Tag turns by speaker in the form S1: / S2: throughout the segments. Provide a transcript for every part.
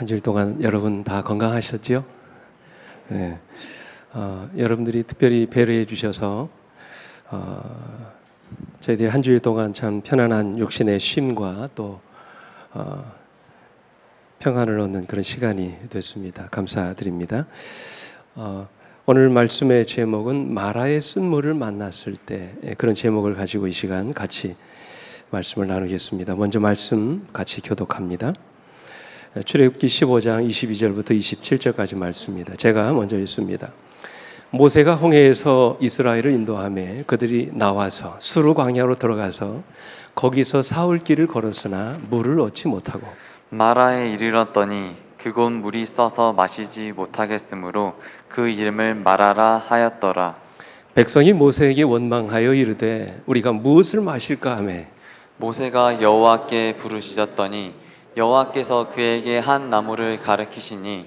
S1: 한 주일 동안 여러분 다 건강하셨지요? 네. 여러분들이 특별히 배려해 주셔서 저희들이 한 주일 동안 참 편안한 육신의 쉼과 또 평안을 얻는 그런 시간이 됐습니다. 감사드립니다. 오늘 말씀의 제목은 마라의 쓴물을 만났을 때, 그런 제목을 가지고 이 시간 같이 말씀을 나누겠습니다. 먼저 말씀 같이 교독합니다. 출애굽기 15장 22절부터 27절까지 말씀입니다. 제가 먼저 읽습니다. 모세가 홍해에서 이스라엘을 인도하며 그들이 나와서 수르 광야로 들어가서 거기서 사흘 길을 걸었으나 물을 얻지 못하고
S2: 마라에 이르렀더니 그곳 물이 써서 마시지 못하겠으므로 그 이름을 마라라 하였더라.
S1: 백성이 모세에게 원망하여 이르되 우리가 무엇을 마실까 하매
S2: 모세가 여호와께 부르짖었더니 여호와께서 그에게 한 나무를 가르치시니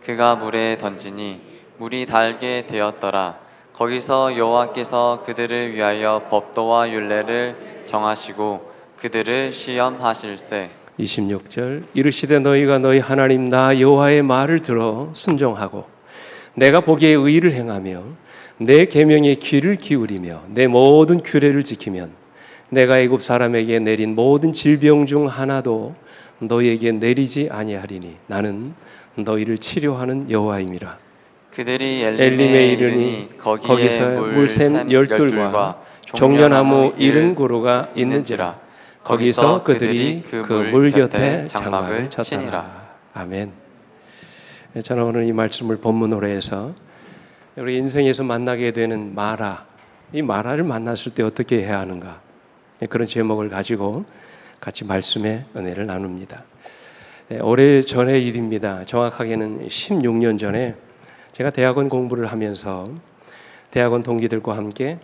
S2: 그가 물에 던지니 물이 달게 되었더라. 거기서 여호와께서 그들을 위하여 법도와 율례를 정하시고 그들을 시험하실세.
S1: 26절 이르시되 너희가 너희 하나님 나 여호와의 말을 들어 순종하고 내가 보기에 의를 행하며 내 계명에 귀를 기울이며 내 모든 규례를 지키면 내가 애굽 사람에게 내린 모든 질병 중 하나도 너희에게 내리지 아니하리니 나는 너희를 치료하는 여호와임이라.
S2: 그들이
S1: 엘림에 이르니 거기서 물샘 열둘과 종려나무 이른 고루가 있는지라. 거기서 그들이 그 물 곁에 장막을 쳤더라. 아멘. 저는 오늘 이 말씀을 본문으로 해서 우리 인생에서 만나게 되는 마라, 이 마라를 만났을 때 어떻게 해야 하는가, 그런 제목을 가지고 같이 말씀의 은혜를 나눕니다. 오래전의 일입니다. 정확하게는 16년 전에 제가 대학원 공부를 하면서 대학원 동기들과 함께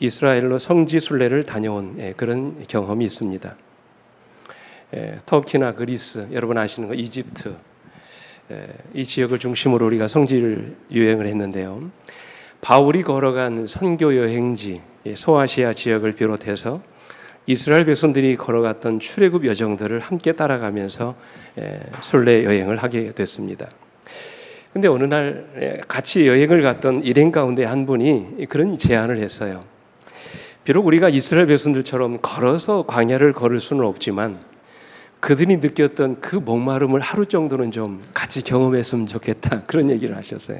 S1: 이스라엘로 성지순례를 다녀온 그런 경험이 있습니다. 터키나 그리스, 여러분 아시는 거 이집트, 이 지역을 중심으로 우리가 성지를 유행을 했는데요. 바울이 걸어간 선교 여행지 소아시아 지역을 비롯해서 이스라엘 백성들이 걸어갔던 출애굽 여정들을 함께 따라가면서 순례 여행을 하게 됐습니다. 근데 어느 날 같이 여행을 갔던 일행 가운데 한 분이 그런 제안을 했어요. 비록 우리가 이스라엘 백성들처럼 걸어서 광야를 걸을 수는 없지만 그들이 느꼈던 그 목마름을 하루 정도는 좀 같이 경험했으면 좋겠다, 그런 얘기를 하셨어요.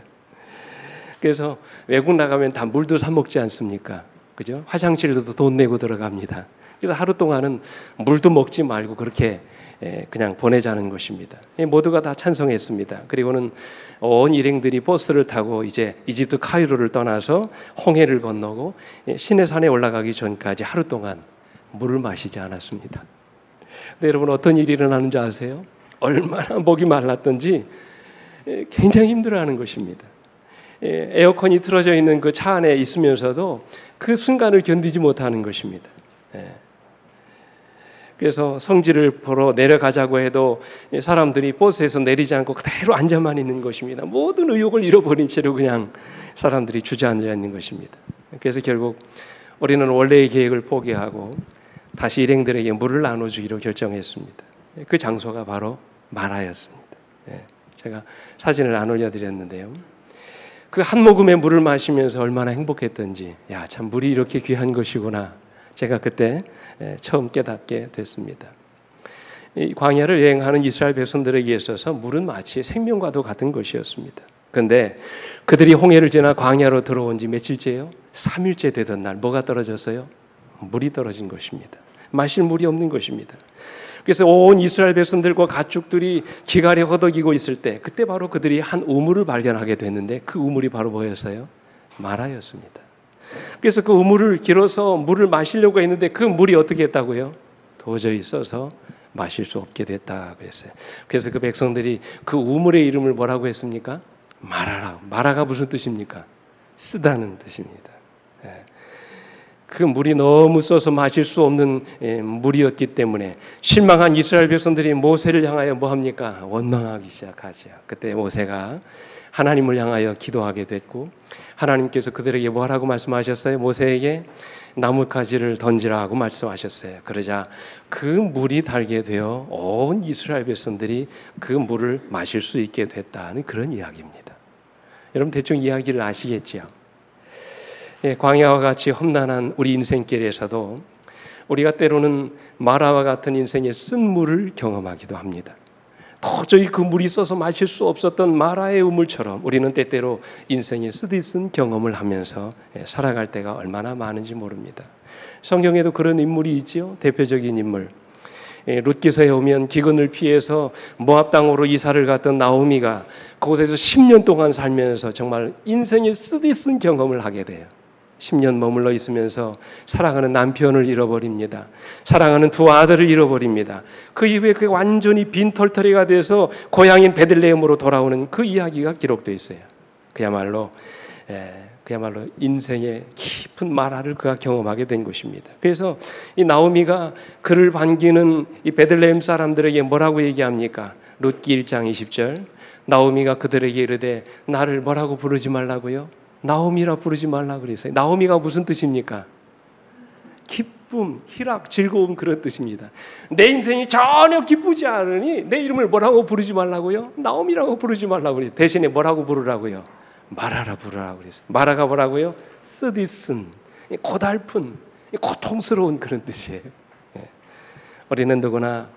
S1: 그래서 외국 나가면 다 물도 사 먹지 않습니까? 그죠? 화장실도 돈 내고 들어갑니다. 그래서 하루 동안은 물도 먹지 말고 그렇게 그냥 보내자는 것입니다. 모두가 다 찬성했습니다. 그리고는 온 일행들이 버스를 타고 이제 이집트 카이로를 떠나서 홍해를 건너고 시내산에 올라가기 전까지 하루 동안 물을 마시지 않았습니다. 근데 여러분 어떤 일이 일어나는지 아세요? 얼마나 목이 말랐던지 굉장히 힘들어하는 것입니다. 에어컨이 틀어져 있는 그 차 안에 있으면서도 그 순간을 견디지 못하는 것입니다. 그래서 성지를 보러 내려가자고 해도 사람들이 버스에서 내리지 않고 그대로 앉아만 있는 것입니다. 모든 의욕을 잃어버린 채로 그냥 사람들이 주저앉아 있는 것입니다. 그래서 결국 우리는 원래의 계획을 포기하고 다시 일행들에게 물을 나눠주기로 결정했습니다. 그 장소가 바로 마라였습니다. 제가 사진을 안 올려드렸는데요. 그 한 모금의 물을 마시면서 얼마나 행복했던지, 야, 참 물이 이렇게 귀한 것이구나, 제가 그때 처음 깨닫게 됐습니다. 이 광야를 여행하는 이스라엘 백성들에게 있어서 물은 마치 생명과도 같은 것이었습니다. 그런데 그들이 홍해를 지나 광야로 들어온 지 며칠째요? 3일째 되던 날 뭐가 떨어졌어요? 물이 떨어진 것입니다. 마실 물이 없는 것입니다. 그래서 온 이스라엘 백성들과 가축들이 기갈에 허덕이고 있을 때 그때 바로 그들이 한 우물을 발견하게 됐는데 그 우물이 바로 뭐였어요? 마라였습니다. 그래서 그 우물을 길어서 물을 마시려고 했는데 그 물이 어떻게 했다고요? 도저히 써서 마실 수 없게 됐다 그랬어요. 그래서 그 백성들이 그 우물의 이름을 뭐라고 했습니까? 마라라고. 마라가 무슨 뜻입니까? 쓰다는 뜻입니다. 그 물이 너무 써서 마실 수 없는 물이었기 때문에 실망한 이스라엘 백성들이 모세를 향하여 뭐합니까? 원망하기 시작하죠. 그때 모세가 하나님을 향하여 기도하게 됐고 하나님께서 그들에게 뭐라고 말씀하셨어요? 모세에게 나뭇가지를 던지라고 말씀하셨어요. 그러자 그 물이 달게 되어 온 이스라엘 백성들이 그 물을 마실 수 있게 됐다는 그런 이야기입니다. 여러분 대충 이야기를 아시겠지요? 예, 광야와 같이 험난한 우리 인생길에서도 우리가 때로는 마라와 같은 인생의 쓴 물을 경험하기도 합니다. 도저히 그 물이 써서 마실 수 없었던 마라의 우물처럼 우리는 때때로 인생의 쓰디쓴 경험을 하면서 살아갈 때가 얼마나 많은지 모릅니다. 성경에도 그런 인물이 있지요. 대표적인 인물. 룻기서에 오면 기근을 피해서 모압 땅으로 이사를 갔던 나오미가 그곳에서 10년 동안 살면서 정말 인생의 쓰디쓴 경험을 하게 돼요. 10년 머물러 있으면서 사랑하는 남편을 잃어버립니다. 사랑하는 두 아들을 잃어버립니다. 그 이후에 그게 완전히 빈털터리가 돼서 고향인 베들레헴으로 돌아오는 그 이야기가 기록되어 있어요. 그야말로 인생의 깊은 마라를 그가 경험하게 된 것입니다. 그래서 이 나오미가 그를 반기는 이 베들레헴 사람들에게 뭐라고 얘기합니까? 룻기 1장 20절. 나오미가 그들에게 이르되 나를 뭐라고 부르지 말라고요? 나오미라 부르지 말라 그랬어요. 나오미가 무슨 뜻입니까? 기쁨, 희락, 즐거움 그런 뜻입니다. 내 인생이 전혀 기쁘지 않으니 내 이름을 뭐라고 부르지 말라고요? 나오미라고 부르지 말라고 그랬어요. 대신에 뭐라고 부르라고요? 마라라 부르라고 그랬어요. 마라가 뭐라고요? 쓰디쓴, 고달픈, 고통스러운 그런 뜻이에요. 우리는 누구나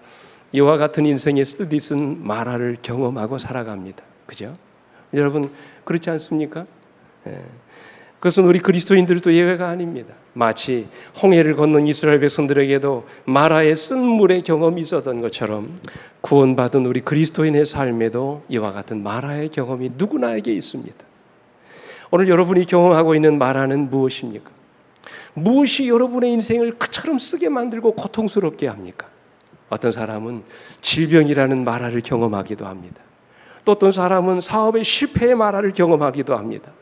S1: 이와 같은 인생의 쓰디쓴 마라를 경험하고 살아갑니다. 그죠? 여러분 그렇지 않습니까? 그것은 우리 그리스도인들도 예외가 아닙니다. 마치 홍해를 건넌 이스라엘 백성들에게도 마라의 쓴 물의 경험이 있었던 것처럼 구원받은 우리 그리스도인의 삶에도 이와 같은 마라의 경험이 누구나에게 있습니다. 오늘 여러분이 경험하고 있는 마라는 무엇입니까? 무엇이 여러분의 인생을 그처럼 쓰게 만들고 고통스럽게 합니까? 어떤 사람은 질병이라는 마라를 경험하기도 합니다. 또 어떤 사람은 사업의 실패의 마라를 경험하기도 합니다.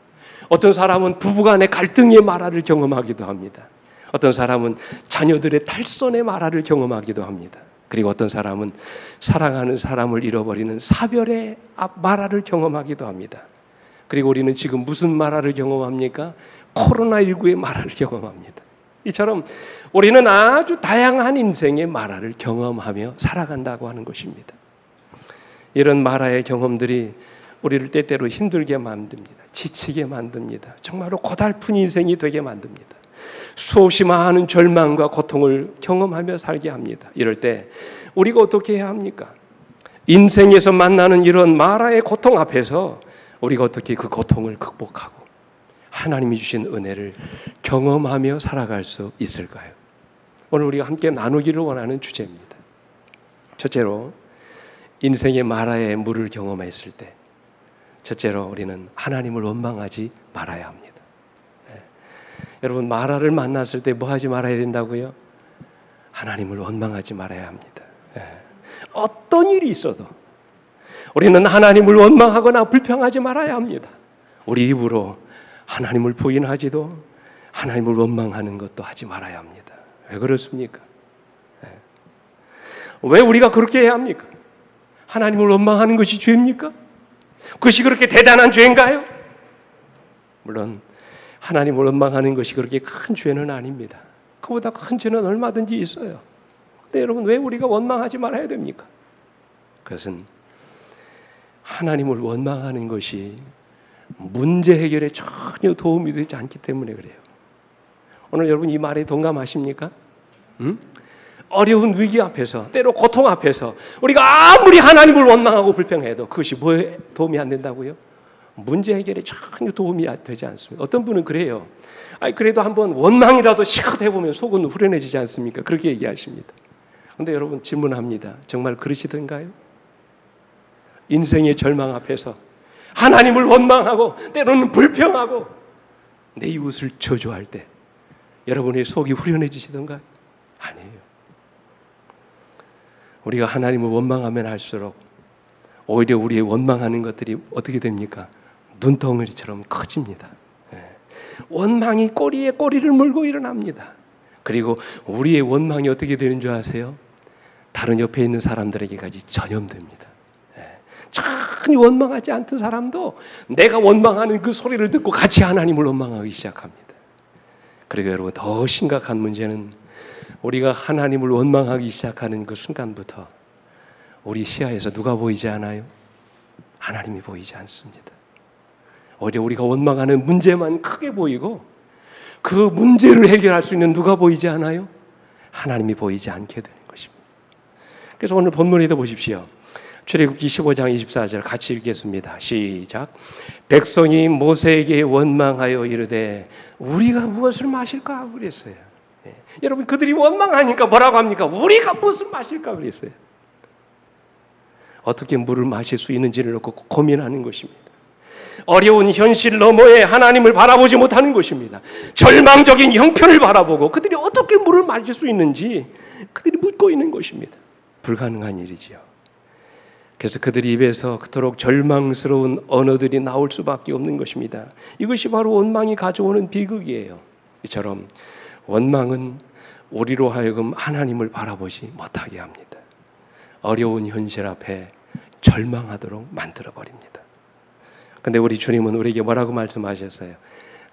S1: 어떤 사람은 부부간의 갈등의 마라를 경험하기도 합니다. 어떤 사람은 자녀들의 탈선의 마라를 경험하기도 합니다. 그리고 어떤 사람은 사랑하는 사람을 잃어버리는 사별의 마라를 경험하기도 합니다. 그리고 우리는 지금 무슨 마라를 경험합니까? 코로나19의 마라를 경험합니다. 이처럼 우리는 아주 다양한 인생의 마라를 경험하며 살아간다고 하는 것입니다. 이런 마라의 경험들이 우리를 때때로 힘들게 만듭니다. 지치게 만듭니다. 정말로 고달픈 인생이 되게 만듭니다. 수없이 많은 절망과 고통을 경험하며 살게 합니다. 이럴 때 우리가 어떻게 해야 합니까? 인생에서 만나는 이런 마라의 고통 앞에서 우리가 어떻게 그 고통을 극복하고 하나님이 주신 은혜를 경험하며 살아갈 수 있을까요? 오늘 우리가 함께 나누기를 원하는 주제입니다. 첫째로 인생의 마라의 물을 경험했을 때 첫째로 우리는 하나님을 원망하지 말아야 합니다. 여러분 마라를 만났을 때 뭐 하지 말아야 된다고요? 하나님을 원망하지 말아야 합니다. 어떤 일이 있어도 우리는 하나님을 원망하거나 불평하지 말아야 합니다. 우리 입으로 하나님을 부인하지도 하나님을 원망하는 것도 하지 말아야 합니다. 왜 그렇습니까? 왜 우리가 그렇게 해야 합니까? 하나님을 원망하는 것이 죄입니까? 그것이 그렇게 대단한 죄인가요? 물론 하나님을 원망하는 것이 그렇게 큰 죄는 아닙니다. 그보다 큰 죄는 얼마든지 있어요. 근데 여러분 왜 우리가 원망하지 말아야 됩니까? 그것은 하나님을 원망하는 것이 문제 해결에 전혀 도움이 되지 않기 때문에 그래요. 오늘 여러분 이 말에 동감하십니까? 어려운 위기 앞에서 때로 고통 앞에서 우리가 아무리 하나님을 원망하고 불평해도 그것이 뭐에 도움이 안 된다고요? 문제 해결에 전혀 도움이 되지 않습니다. 어떤 분은 그래요. 그래도 한번 원망이라도 시컷 해보면 속은 후련해지지 않습니까? 그렇게 얘기하십니다. 그런데 여러분 질문합니다. 정말 그러시던가요? 인생의 절망 앞에서 하나님을 원망하고 때로는 불평하고 내 이웃을 저주할 때 여러분의 속이 후련해지시던가요? 아니에요. 우리가 하나님을 원망하면 할수록 오히려 우리의 원망하는 것들이 어떻게 됩니까? 눈덩어리처럼 커집니다. 원망이 꼬리에 꼬리를 물고 일어납니다. 그리고 우리의 원망이 어떻게 되는 줄 아세요? 다른 옆에 있는 사람들에게까지 전염됩니다. 전혀 원망하지 않던 사람도 내가 원망하는 그 소리를 듣고 같이 하나님을 원망하기 시작합니다. 그리고 여러분 더 심각한 문제는 우리가 하나님을 원망하기 시작하는 그 순간부터 우리 시야에서 누가 보이지 않아요? 하나님이 보이지 않습니다. 오히려 우리가 원망하는 문제만 크게 보이고 그 문제를 해결할 수 있는 누가 보이지 않아요? 하나님이 보이지 않게 되는 것입니다. 그래서 오늘 본문에도 보십시오. 출애굽기 15장 24절 같이 읽겠습니다. 시작. 백성이 모세에게 원망하여 이르되 우리가 무엇을 마실까 그랬어요. 여러분 그들이 원망하니까 뭐라고 합니까? 우리가 무엇을 마실까 그랬어요. 어떻게 물을 마실 수 있는지를 놓고 고민하는 것입니다. 어려운 현실 너머에 하나님을 바라보지 못하는 것입니다. 절망적인 형편을 바라보고 그들이 어떻게 물을 마실 수 있는지 그들이 묻고 있는 것입니다. 불가능한 일이지요. 그래서 그들이 입에서 그토록 절망스러운 언어들이 나올 수밖에 없는 것입니다. 이것이 바로 원망이 가져오는 비극이에요. 이처럼 원망은 우리로 하여금 하나님을 바라보지 못하게 합니다. 어려운 현실 앞에 절망하도록 만들어버립니다. 근데 우리 주님은 우리에게 뭐라고 말씀하셨어요?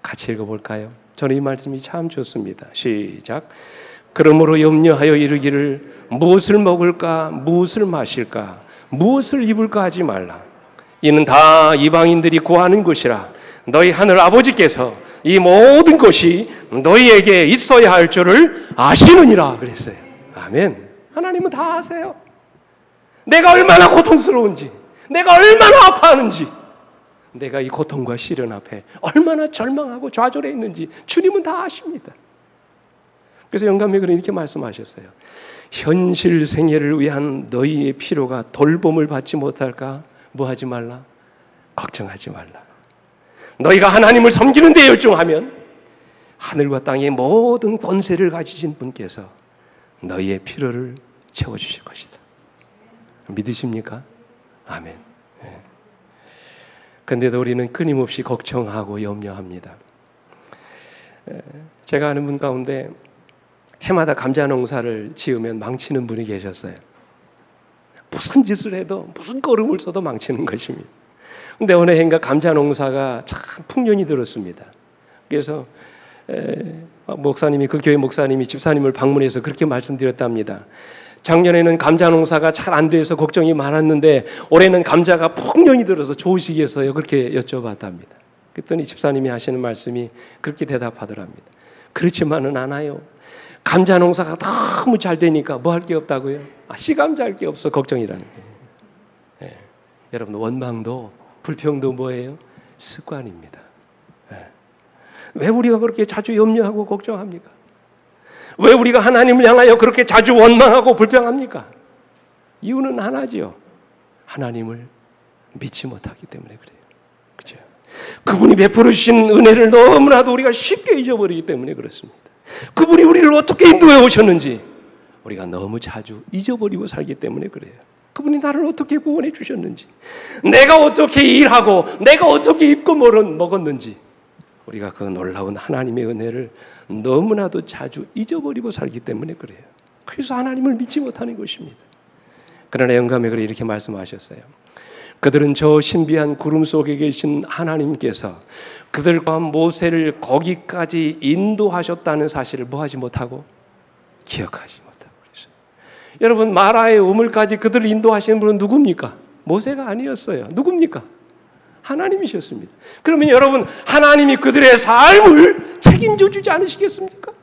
S1: 같이 읽어볼까요? 저는 이 말씀이 참 좋습니다. 시작. 그러므로 염려하여 이르기를 무엇을 먹을까, 무엇을 마실까, 무엇을 입을까 하지 말라. 이는 다 이방인들이 구하는 것이라. 너희 하늘 아버지께서 이 모든 것이 너희에게 있어야 할 줄을 아시느니라 그랬어요. 아멘. 하나님은 다 아세요. 내가 얼마나 고통스러운지, 내가 얼마나 아파하는지, 내가 이 고통과 시련 앞에 얼마나 절망하고 좌절해 있는지 주님은 다 아십니다. 그래서 영감님은 이렇게 말씀하셨어요. 현실 생애를 위한 너희의 필요가 돌봄을 받지 못할까? 뭐 하지 말라? 걱정하지 말라. 너희가 하나님을 섬기는 데 열중하면 하늘과 땅의 모든 권세를 가지신 분께서 너희의 필요를 채워주실 것이다. 믿으십니까? 아멘. 그런데도 우리는 끊임없이 걱정하고 염려합니다. 제가 아는 분 가운데 해마다 감자 농사를 지으면 망치는 분이 계셨어요. 무슨 짓을 해도 무슨 거름을 써도 망치는 것입니다. 근데 어느 해인가 감자 농사가 참 풍년이 들었습니다. 그래서 목사님이 그 교회 목사님이 집사님을 방문해서 그렇게 말씀드렸답니다. 작년에는 감자 농사가 잘 안 돼서 걱정이 많았는데 올해는 감자가 풍년이 들어서 좋으시겠어요? 그렇게 여쭤봤답니다. 그랬더니 집사님이 하시는 말씀이 그렇게 대답하더랍니다. 그렇지만은 않아요. 감자 농사가 너무 잘 되니까 뭐 할 게 없다고요? 씨감자 할 게 없어 걱정이라는 거예요. 여러분 원망도 불평도 뭐예요? 습관입니다. 왜 우리가 그렇게 자주 염려하고 걱정합니까? 왜 우리가 하나님을 향하여 그렇게 자주 원망하고 불평합니까? 이유는 하나지요. 하나님을 믿지 못하기 때문에 그래요. 그렇죠? 그분이 베풀어 주신 은혜를 너무나도 우리가 쉽게 잊어버리기 때문에 그렇습니다. 그분이 우리를 어떻게 인도해 오셨는지 우리가 너무 자주 잊어버리고 살기 때문에 그래요. 그분이 나를 어떻게 구원해 주셨는지, 내가 어떻게 일하고 내가 어떻게 입고 먹었는지 우리가 그 놀라운 하나님의 은혜를 너무나도 자주 잊어버리고 살기 때문에 그래요. 그래서 하나님을 믿지 못하는 것입니다. 그러나 영감의 글에 이렇게 말씀하셨어요. 그들은 저 신비한 구름 속에 계신 하나님께서 그들과 모세를 거기까지 인도하셨다는 사실을 뭐하지 못하고 기억하지 못하고 그랬어요. 여러분 마라의 우물까지 그들을 인도하시는 분은 누굽니까? 모세가 아니었어요. 누굽니까? 하나님이셨습니다. 그러면 여러분 하나님이 그들의 삶을 책임져 주지 않으시겠습니까?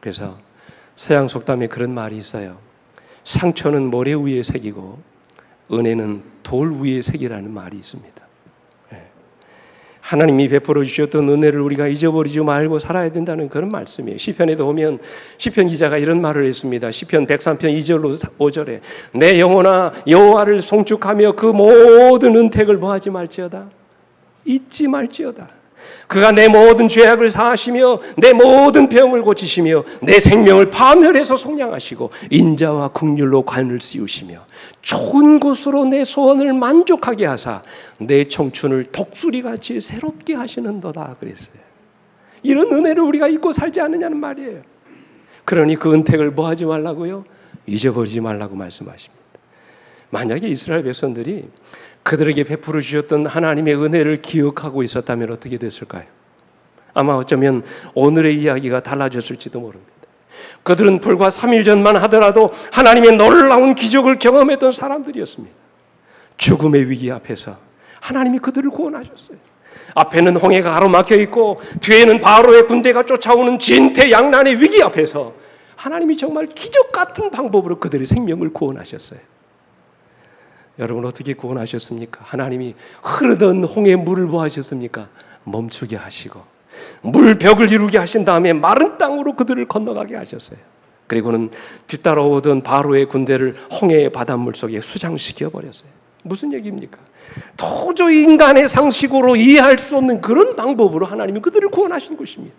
S1: 그래서 서양 속담에 그런 말이 있어요. 상처는 모래 위에 새기고 은혜는 돌 위에 새기라는 말이 있습니다. 하나님이 베풀어 주셨던 은혜를 우리가 잊어버리지 말고 살아야 된다는 그런 말씀이에요. 시편에도 보면 시편 기자가 이런 말을 했습니다. 시편 103편 2절로 5절에 내 영혼아 여호와를 송축하며 그 모든 은택을 뭐하지 말지어다 잊지 말지어다. 그가 내 모든 죄악을 사하시며 내 모든 병을 고치시며 내 생명을 파멸해서 속량하시고 인자와 긍휼로 관을 씌우시며 좋은 곳으로 내 소원을 만족하게 하사 내 청춘을 독수리같이 새롭게 하시는도다 그랬어요. 이런 은혜를 우리가 잊고 살지 않느냐는 말이에요. 그러니 그 은택을 뭐 하지 말라고요? 잊어버리지 말라고 말씀하십니다. 만약에 이스라엘 백성들이 그들에게 베풀어 주셨던 하나님의 은혜를 기억하고 있었다면 어떻게 됐을까요? 아마 어쩌면 오늘의 이야기가 달라졌을지도 모릅니다. 그들은 불과 3일 전만 하더라도 하나님의 놀라운 기적을 경험했던 사람들이었습니다. 죽음의 위기 앞에서 하나님이 그들을 구원하셨어요. 앞에는 홍해가 가로막혀 있고 뒤에는 바로의 군대가 쫓아오는 진퇴양난의 위기 앞에서 하나님이 정말 기적 같은 방법으로 그들의 생명을 구원하셨어요. 여러분 어떻게 구원하셨습니까? 하나님이 흐르던 홍해 물을 뭐 하셨습니까? 멈추게 하시고 물벽을 이루게 하신 다음에 마른 땅으로 그들을 건너가게 하셨어요. 그리고는 뒤따라오던 바로의 군대를 홍해의 바닷물 속에 수장시켜 버렸어요. 무슨 얘기입니까? 도저히 인간의 상식으로 이해할 수 없는 그런 방법으로 하나님이 그들을 구원하신 것입니다.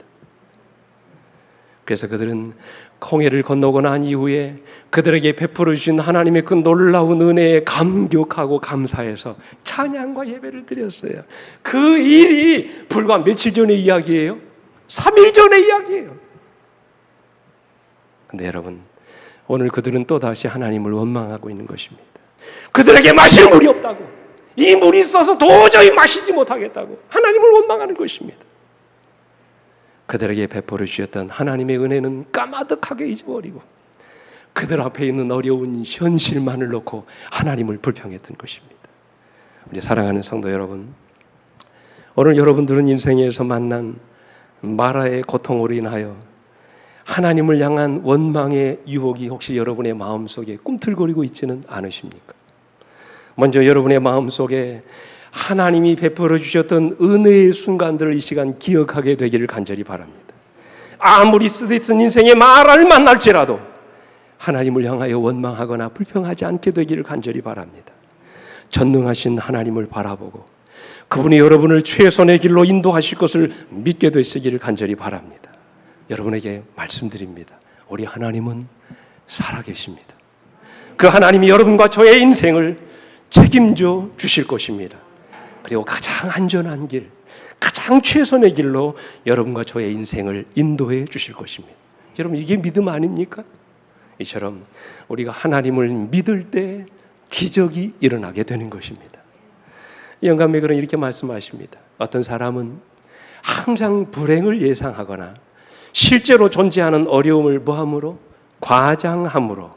S1: 그래서 그들은 홍해를 건너고 난 이후에 그들에게 베풀어 주신 하나님의 그 놀라운 은혜에 감격하고 감사해서 찬양과 예배를 드렸어요. 그 일이 불과 며칠 전의 이야기예요? 3일 전의 이야기예요. 근데 여러분, 오늘 그들은 또다시 하나님을 원망하고 있는 것입니다. 그들에게 마실 물이 없다고, 이 물이 있어서 도저히 마시지 못하겠다고 하나님을 원망하는 것입니다. 그들에게 베풀어 주셨던 하나님의 은혜는 까마득하게 잊어버리고 그들 앞에 있는 어려운 현실만을 놓고 하나님을 불평했던 것입니다. 우리 사랑하는 성도 여러분, 오늘 여러분들은 인생에서 만난 마라의 고통으로 인하여 하나님을 향한 원망의 유혹이 혹시 여러분의 마음속에 꿈틀거리고 있지는 않으십니까? 먼저 여러분의 마음속에 하나님이 베풀어 주셨던 은혜의 순간들을 이 시간 기억하게 되기를 간절히 바랍니다. 아무리 쓰디쓴 인생의 마라를 만날지라도 하나님을 향하여 원망하거나 불평하지 않게 되기를 간절히 바랍니다. 전능하신 하나님을 바라보고 그분이 여러분을 최선의 길로 인도하실 것을 믿게 되시기를 간절히 바랍니다. 여러분에게 말씀드립니다. 우리 하나님은 살아계십니다. 그 하나님이 여러분과 저의 인생을 책임져 주실 것입니다. 그리고 가장 안전한 길, 가장 최선의 길로 여러분과 저의 인생을 인도해 주실 것입니다. 여러분, 이게 믿음 아닙니까? 이처럼 우리가 하나님을 믿을 때 기적이 일어나게 되는 것입니다. 영감매들은 이렇게 말씀하십니다. 어떤 사람은 항상 불행을 예상하거나 실제로 존재하는 어려움을 뭐함으로? 과장함으로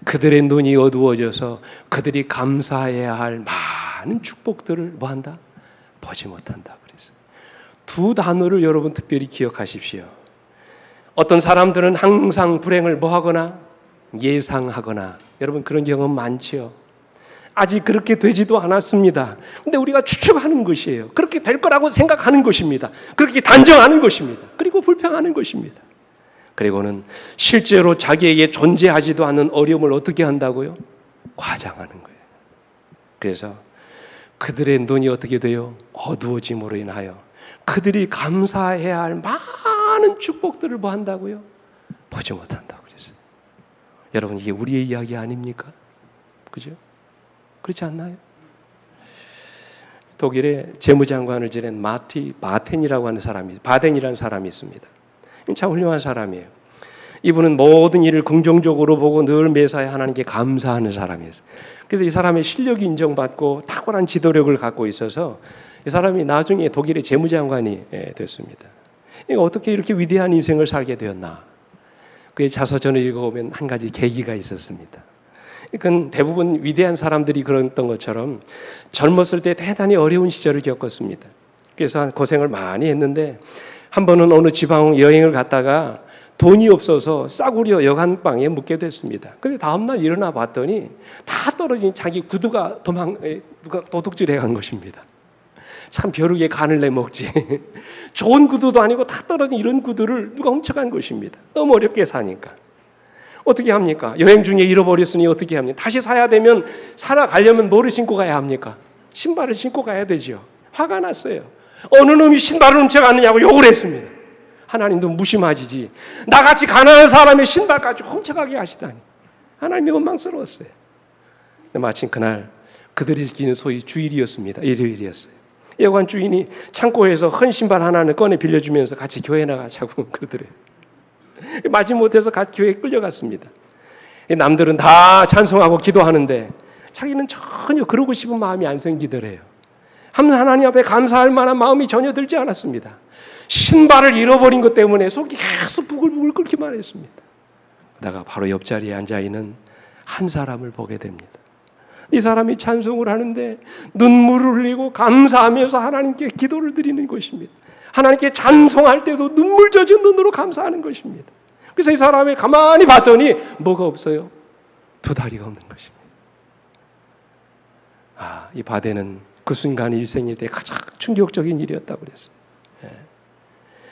S1: 그들의 눈이 어두워져서 그들이 감사해야 할 많은 축복들을 뭐한다? 보지 못한다. 그래서 두 단어를 여러분 특별히 기억하십시오. 어떤 사람들은 항상 불행을 뭐하거나 예상하거나, 여러분 그런 경험 많지요. 아직 그렇게 되지도 않았습니다. 근데 우리가 추측하는 것이에요. 그렇게 될 거라고 생각하는 것입니다. 그렇게 단정하는 것입니다. 그리고 불평하는 것입니다. 그리고는 실제로 자기에게 존재하지도 않는 어려움을 어떻게 한다고요? 과장하는 거예요. 그래서 그들의 눈이 어떻게 돼요? 어두워짐으로 인하여 그들이 감사해야 할 많은 축복들을 뭐 한다고요? 보지 못한다고 그랬어요. 여러분, 이게 우리의 이야기 아닙니까? 그죠? 그렇지 않나요? 독일의 재무장관을 지낸 바텐이라고 하는 사람이, 바덴이라는 사람이 있습니다. 참 훌륭한 사람이에요. 이분은 모든 일을 긍정적으로 보고 늘 매사에 하나님께 감사하는 사람이었어요. 그래서 이 사람의 실력이 인정받고 탁월한 지도력을 갖고 있어서 이 사람이 나중에 독일의 재무장관이 됐습니다. 어떻게 이렇게 위대한 인생을 살게 되었나? 그의 자서전을 읽어보면 한 가지 계기가 있었습니다. 그건 대부분 위대한 사람들이 그랬던 것처럼 젊었을 때 대단히 어려운 시절을 겪었습니다. 그래서 고생을 많이 했는데 한 번은 어느 지방 여행을 갔다가 돈이 없어서 싸구려 여관방에 묵게 됐습니다. 근데 다음날 일어나 봤더니 다 떨어진 자기 구두가 누가 도둑질해 간 것입니다. 참 벼룩에 간을 내먹지. 좋은 구두도 아니고 다 떨어진 이런 구두를 누가 훔쳐간 것입니다. 너무 어렵게 사니까. 어떻게 합니까? 여행 중에 잃어버렸으니 어떻게 합니까? 다시 사야 되면 살아가려면 뭐를 신고 가야 합니까? 신발을 신고 가야 되죠. 화가 났어요. 어느 놈이 신발을 훔쳐갔느냐고 욕을 했습니다. 하나님도 무심하시지. 나같이 가난한 사람의 신발까지 훔쳐가게 하시다니. 하나님이 원망스러웠어요. 마침 그날 그들이 지키는 소위 주일이었습니다. 일요일이었어요. 여관 주인이 창고에서 헌 신발 하나를 꺼내 빌려주면서 같이 교회 나가자고 그러더래요. 마지못해서 같이 교회에 끌려갔습니다. 남들은 다 찬송하고 기도하는데 자기는 전혀 그러고 싶은 마음이 안 생기더래요. 하나님 앞에 감사할 만한 마음이 전혀 들지 않았습니다. 신발을 잃어버린 것 때문에 속이 계속 부글부글 끓기만 했습니다. 그러다가 바로 옆자리에 앉아있는 한 사람을 보게 됩니다. 이 사람이 찬송을 하는데 눈물을 흘리고 감사하면서 하나님께 기도를 드리는 것입니다. 하나님께 찬송할 때도 눈물 젖은 눈으로 감사하는 것입니다. 그래서 이 사람을 가만히 봤더니 뭐가 없어요? 두 다리가 없는 것입니다. 이 바데는 그 순간 일생일 때 가장 충격적인 일이었다고 그랬어요.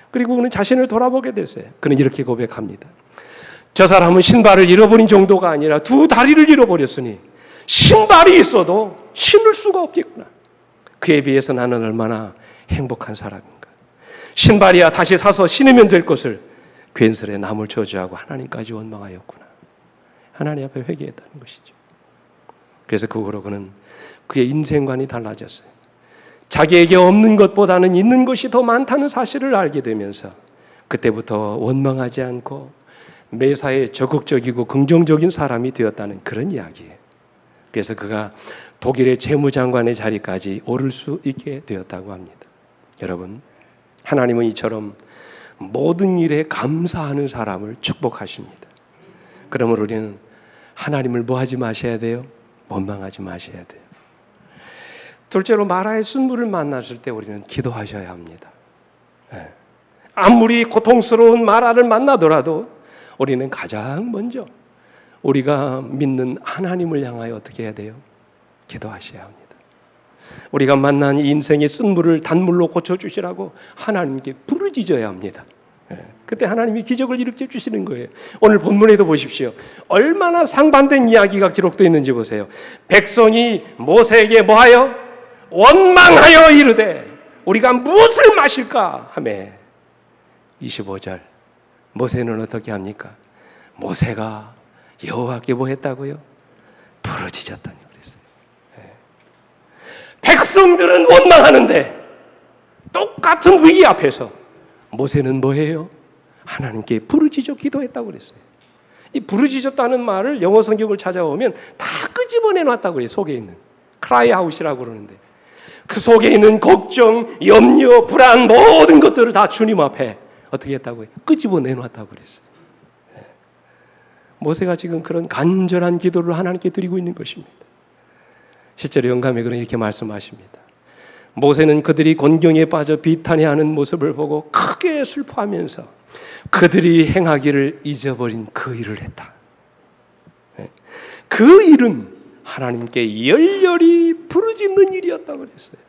S1: 그리고 그는 자신을 돌아보게 됐어요. 그는 이렇게 고백합니다. 저 사람은 신발을 잃어버린 정도가 아니라 두 다리를 잃어버렸으니 신발이 있어도 신을 수가 없겠구나. 그에 비해서 나는 얼마나 행복한 사람인가. 신발이야 다시 사서 신으면 될 것을 괜스레 남을 저주하고 하나님까지 원망하였구나. 하나님 앞에 회개했다는 것이죠. 그래서 그 후로 그는 그의 인생관이 달라졌어요. 자기에게 없는 것보다는 있는 것이 더 많다는 사실을 알게 되면서 그때부터 원망하지 않고 매사에 적극적이고 긍정적인 사람이 되었다는 그런 이야기예요. 그래서 그가 독일의 재무장관의 자리까지 오를 수 있게 되었다고 합니다. 여러분, 하나님은 이처럼 모든 일에 감사하는 사람을 축복하십니다. 그러므로 우리는 하나님을 뭐 하지 마셔야 돼요? 원망하지 마셔야 돼요. 둘째로 마라의 순물을 만났을 때 우리는 기도하셔야 합니다. 아무리 고통스러운 마라를 만나더라도 우리는 가장 먼저 우리가 믿는 하나님을 향하여 어떻게 해야 돼요? 기도하셔야 합니다. 우리가 만난 이 인생의 쓴물을 단물로 고쳐주시라고 하나님께 부르짖어야 합니다. 그때 하나님이 기적을 일으켜 주시는 거예요. 오늘 본문에도 보십시오. 얼마나 상반된 이야기가 기록되어 있는지 보세요. 백성이 모세에게 뭐하여? 원망하여 이르되 우리가 무엇을 마실까 하매 25절 모세는 어떻게 합니까? 모세가 여호와께 뭐 했다고요? 부르짖었다니 그랬어요. 백성들은 원망하는데 똑같은 위기 앞에서 모세는 뭐해요? 하나님께 부르짖어 기도했다고 그랬어요. 이 부르짖었다는 말을 영어 성경을 찾아보면 다 끄집어내 놨다고 그래요. 속에 있는 cry out이라고 그러는데 그 속에 있는 걱정, 염려, 불안 모든 것들을 다 주님 앞에 어떻게 했다고요? 끄집어내 놨다고 그랬어요. 모세가 지금 그런 간절한 기도를 하나님께 드리고 있는 것입니다. 실제로 영감에 그런 이렇게 말씀하십니다. 모세는 그들이 곤경에 빠져 비탄해하는 모습을 보고 크게 슬퍼하면서 그들이 행하기를 잊어버린 그 일을 했다. 그 일은 하나님께 열렬히 부르짖는 일이었다고 그랬어요.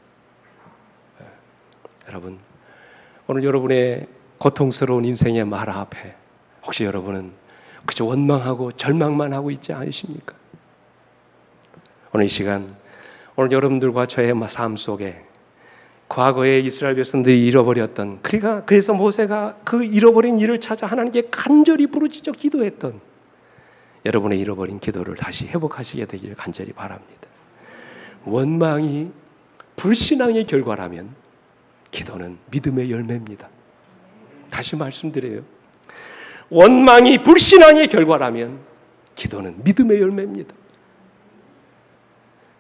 S1: 여러분, 오늘 여러분의 고통스러운 인생의 마라 앞에 혹시 여러분은 그저 원망하고 절망만 하고 있지 않으십니까? 오늘 이 시간 오늘 여러분들과 저의 삶 속에 과거에 이스라엘 백성들이 잃어버렸던 그래서 모세가 그 잃어버린 일을 찾아 하나님께 간절히 부르짖어 기도했던 여러분의 잃어버린 기도를 다시 회복하시게 되기를 간절히 바랍니다. 원망이 불신앙의 결과라면 기도는 믿음의 열매입니다. 다시 말씀드려요. 원망이 불신앙의 결과라면 기도는 믿음의 열매입니다.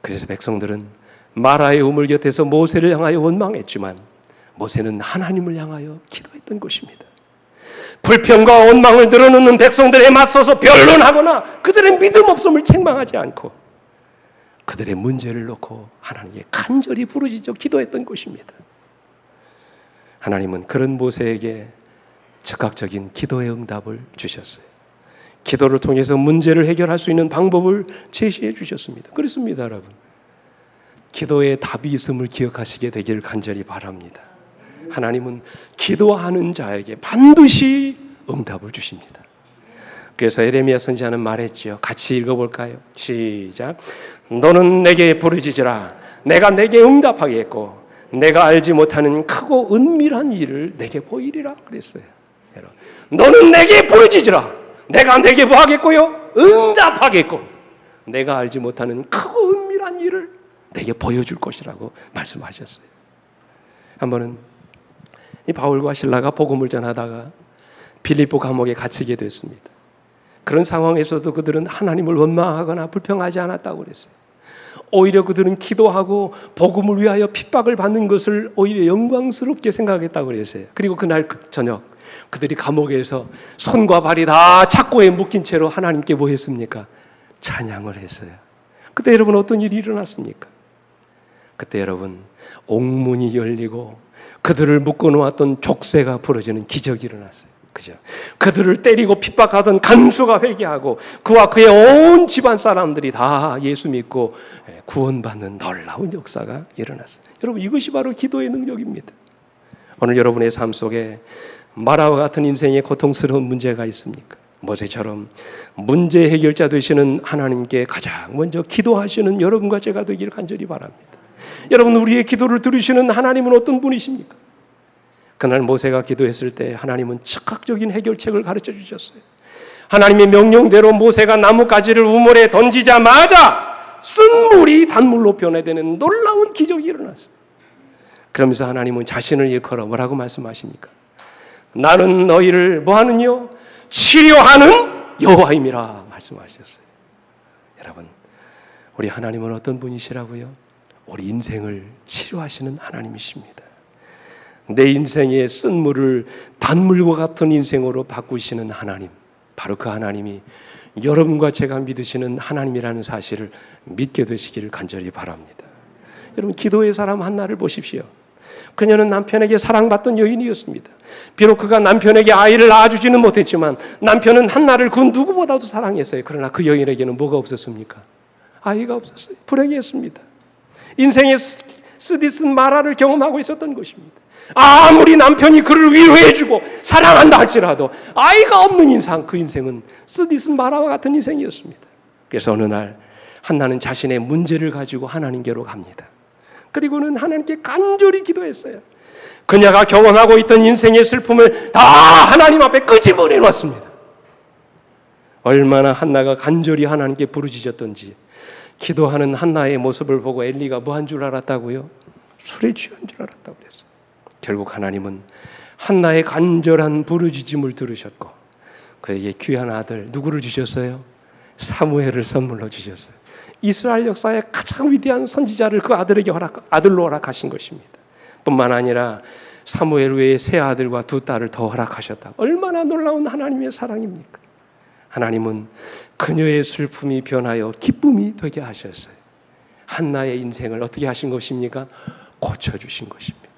S1: 그래서 백성들은 마라의 우물 곁에서 모세를 향하여 원망했지만 모세는 하나님을 향하여 기도했던 것입니다. 불평과 원망을 늘어놓는 백성들에 맞서서 변론하거나 그들의 믿음 없음을 책망하지 않고 그들의 문제를 놓고 하나님께 간절히 부르짖어 기도했던 것입니다. 하나님은 그런 모세에게 즉각적인 기도의 응답을 주셨어요. 기도를 통해서 문제를 해결할 수 있는 방법을 제시해 주셨습니다. 그렇습니다, 여러분. 기도에 답이 있음을 기억하시게 되기를 간절히 바랍니다. 하나님은 기도하는 자에게 반드시 응답을 주십니다. 그래서 에레미야 선지자는 말했죠. 같이 읽어볼까요? 시작. 너는 내게 부르짖으라. 내가 내게 응답하겠고 내가 알지 못하는 크고 은밀한 일을 내게 보이리라 그랬어요. 너는 내게 부르짖으라. 내가 내게 뭐 하겠고요? 응답하겠고 내가 알지 못하는 크고 은밀한 일을 내게 보여줄 것이라고 말씀하셨어요. 한 번은 이 바울과 실라가 복음을 전하다가 빌립보 감옥에 갇히게 됐습니다. 그런 상황에서도 그들은 하나님을 원망하거나 불평하지 않았다고 그랬어요. 오히려 그들은 기도하고 복음을 위하여 핍박을 받는 것을 오히려 영광스럽게 생각했다고 그랬어요. 그리고 그날 저녁 그들이 감옥에서 손과 발이 다 착고에 묶인 채로 하나님께 뭐 했습니까? 찬양을 했어요. 그때 여러분 어떤 일이 일어났습니까? 그때 여러분 옥문이 열리고 그들을 묶어놓았던 족쇄가 풀어지는 기적이 일어났어요. 그죠? 그들을 때리고 핍박하던 간수가 회개하고 그와 그의 온 집안 사람들이 다 예수 믿고 구원받는 놀라운 역사가 일어났어요. 여러분 이것이 바로 기도의 능력입니다. 오늘 여러분의 삶 속에 마라와 같은 인생의 고통스러운 문제가 있습니까? 모세처럼 문제 해결자 되시는 하나님께 가장 먼저 기도하시는 여러분과 제가 되기를 간절히 바랍니다. 여러분 우리의 기도를 들으시는 하나님은 어떤 분이십니까? 그날 모세가 기도했을 때 하나님은 즉각적인 해결책을 가르쳐 주셨어요. 하나님의 명령대로 모세가 나뭇가지를 우물에 던지자마자 쓴 물이 단물로 변해되는 놀라운 기적이 일어났어요. 그러면서 하나님은 자신을 일컬어 뭐라고 말씀하십니까? 나는 너희를 뭐하는요? 치료하는 여호와임이라 말씀하셨어요. 여러분 우리 하나님은 어떤 분이시라고요? 우리 인생을 치료하시는 하나님이십니다. 내 인생의 쓴 물을 단물과 같은 인생으로 바꾸시는 하나님, 바로 그 하나님이 여러분과 제가 믿으시는 하나님이라는 사실을 믿게 되시기를 간절히 바랍니다. 여러분 기도의 사람 한나를 보십시오. 그녀는 남편에게 사랑받던 여인이었습니다. 비록 그가 남편에게 아이를 낳아주지는 못했지만 남편은 한나를 그 누구보다도 사랑했어요. 그러나 그 여인에게는 뭐가 없었습니까? 아이가 없었어요. 불행했습니다. 인생의 쓰디쓴 마라를 경험하고 있었던 것입니다. 아무리 남편이 그를 위로해주고 사랑한다 할지라도 아이가 없는 인상, 그 인생은 쓰디쓴 마라와 같은 인생이었습니다. 그래서 어느 날 한나는 자신의 문제를 가지고 하나님께로 갑니다. 그리고는 하나님께 간절히 기도했어요. 그녀가 경험하고 있던 인생의 슬픔을 다 하나님 앞에 끄집어내 놨습니다. 얼마나 한나가 간절히 하나님께 부르짖었던지 기도하는 한나의 모습을 보고 엘리가 뭐 한 줄 알았다고요? 술에 취한 줄 알았다고 그랬어요. 결국 하나님은 한나의 간절한 부르짖음을 들으셨고 그에게 귀한 아들 누구를 주셨어요? 사무엘을 선물로 주셨어요. 이스라엘 역사의 가장 위대한 선지자를 그 아들에게 아들로 허락하신 것입니다. 뿐만 아니라 사무엘 외에 세 아들과 두 딸을 더 허락하셨다. 얼마나 놀라운 하나님의 사랑입니까? 하나님은 그녀의 슬픔이 변하여 기쁨이 되게 하셨어요. 한나의 인생을 어떻게 하신 것입니까? 고쳐주신 것입니다.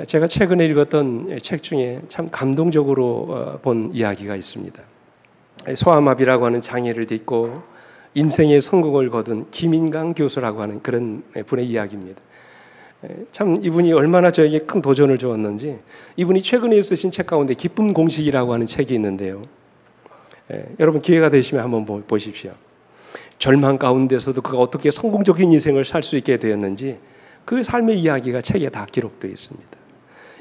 S1: 제가 최근에 읽었던 책 중에 참 감동적으로 본 이야기가 있습니다. 소아마비라고 하는 장애를 딛고 인생의 성공을 거둔 김인강 교수라고 하는 그런 분의 이야기입니다. 참 이분이 얼마나 저에게 큰 도전을 주었는지 이분이 최근에 쓰신 책 가운데 기쁨 공식이라고 하는 책이 있는데요. 여러분 기회가 되시면 한번 보십시오. 절망 가운데서도 그가 어떻게 성공적인 인생을 살 수 있게 되었는지 그 삶의 이야기가 책에 다 기록되어 있습니다.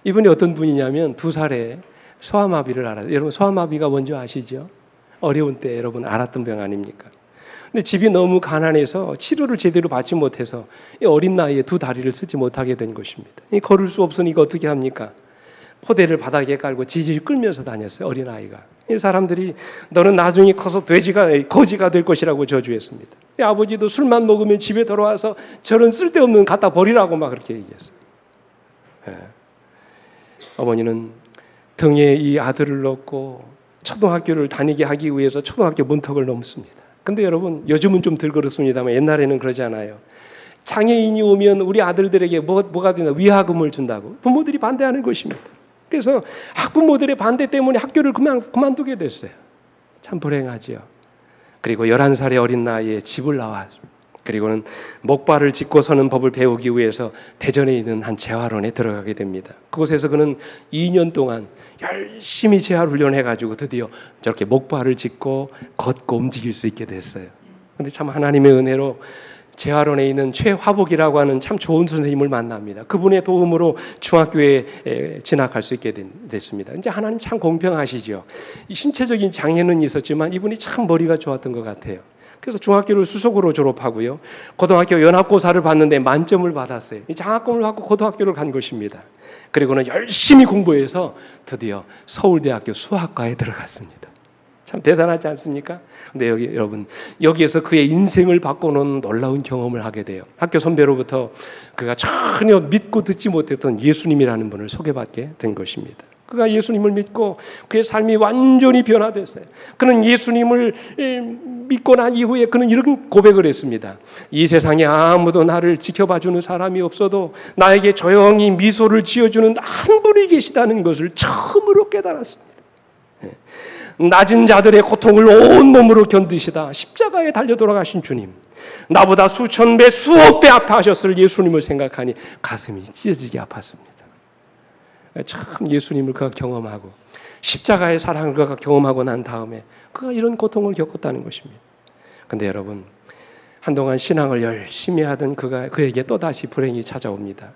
S1: 이분이 어떤 분이냐면 2살에 소아마비를 알아요. 여러분 소아마비가 뭔지 아시죠? 어려운 때 여러분 알았던 병 아닙니까? 근데 집이 너무 가난해서 치료를 제대로 받지 못해서 이 어린 나이에 두 다리를 쓰지 못하게 된 것입니다. 걸을 수 없으니까 어떻게 합니까? 포대를 바닥에 깔고 질질 끌면서 다녔어요. 어린아이가. 이 사람들이 너는 나중에 커서 거지가 될 것이라고 저주했습니다. 아버지도 술만 먹으면 집에 돌아와서 저런 쓸데없는 갖다 버리라고 막 그렇게 얘기했어요. 어머니는 등에 이 아들을 넣고 초등학교를 다니게 하기 위해서 초등학교 문턱을 넘습니다. 근데 여러분 요즘은 좀 덜 그렇습니다만 옛날에는 그러지 않아요. 장애인이 오면 우리 아들들에게 뭐가 되나 위하금을 준다고 부모들이 반대하는 것입니다. 그래서 학부모들의 반대 때문에 학교를 그만두게 됐어요. 참 불행하지요. 그리고 11살의 어린 나이에 집을 나왔습니다. 그리고는 목발을 짚고 서는 법을 배우기 위해서 대전에 있는 한 재활원에 들어가게 됩니다. 그곳에서 그는 2년 동안 열심히 재활 훈련해가지고 드디어 저렇게 목발을 짚고 걷고 움직일 수 있게 됐어요. 그런데 참 하나님의 은혜로 재활원에 있는 최화복이라고 하는 참 좋은 선생님을 만납니다. 그분의 도움으로 중학교에 진학할 수 있게 됐습니다. 이제 하나님 참 공평하시죠. 이 신체적인 장애는 있었지만 이분이 참 머리가 좋았던 것 같아요. 그래서 중학교를 수석으로 졸업하고요. 고등학교 연합고사를 봤는데 만점을 받았어요. 장학금을 받고 고등학교를 간 것입니다. 그리고는 열심히 공부해서 드디어 서울대학교 수학과에 들어갔습니다. 참 대단하지 않습니까? 근데 여러분, 여기에서 그의 인생을 바꿔놓은 놀라운 경험을 하게 돼요. 학교 선배로부터 그가 전혀 믿고 듣지 못했던 예수님이라는 분을 소개받게 된 것입니다. 그가 예수님을 믿고 그의 삶이 완전히 변화됐어요. 그는 예수님을 믿고 난 이후에 그는 이런 고백을 했습니다. 이 세상에 아무도 나를 지켜봐주는 사람이 없어도 나에게 조용히 미소를 지어주는 한 분이 계시다는 것을 처음으로 깨달았습니다. 낮은 자들의 고통을 온몸으로 견디시다 십자가에 달려 돌아가신 주님, 나보다 수천 배 수억 배 아파하셨을 예수님을 생각하니 가슴이 찢어지게 아팠습니다. 참 예수님을 그가 경험하고 십자가의 사랑을 그가 경험하고 난 다음에 그가 이런 고통을 겪었다는 것입니다. 그런데 여러분, 한동안 신앙을 열심히 하던 그에게 또다시 불행이 찾아옵니다.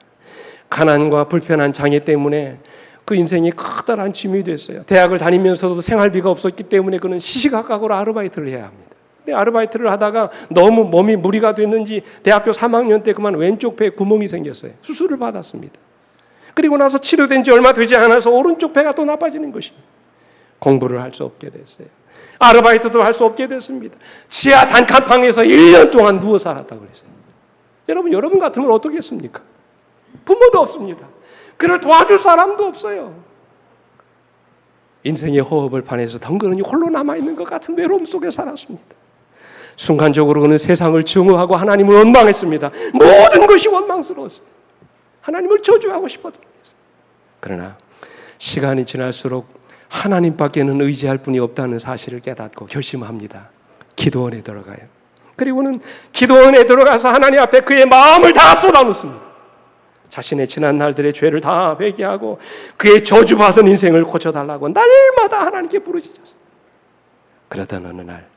S1: 가난과 불편한 장애 때문에 그 인생이 커다란 짐이 됐어요. 대학을 다니면서도 생활비가 없었기 때문에 그는 시시각각으로 아르바이트를 해야 합니다. 근데 아르바이트를 하다가 너무 몸이 무리가 됐는지 대학교 3학년 때 그만 왼쪽 배에 구멍이 생겼어요. 수술을 받았습니다. 그리고 나서 치료된 지 얼마 되지 않아서 오른쪽 배가 또 나빠지는 것입니다. 공부를 할 수 없게 됐어요. 아르바이트도 할 수 없게 됐습니다. 지하 단칸방에서 1년 동안 누워 살았다고 그랬어요. 여러분 같으면 어떻겠습니까? 부모도 없습니다. 그를 도와줄 사람도 없어요. 인생의 호흡을 반해서 덩그러니 홀로 남아있는 것 같은 외로움 속에 살았습니다. 순간적으로 그는 세상을 증오하고 하나님을 원망했습니다. 모든 것이 원망스러웠어요. 하나님을 저주하고 싶었던 것이었어요. 그러나 시간이 지날수록 하나님밖에는 의지할 분이 없다는 사실을 깨닫고 결심합니다. 기도원에 들어가요. 그리고는 기도원에 들어가서 하나님 앞에 그의 마음을 다 쏟아놓습니다. 자신의 지난 날들의 죄를 다 회개하고 그의 저주받은 인생을 고쳐달라고 날마다 하나님께 부르짖었어요. 그러던 어느 날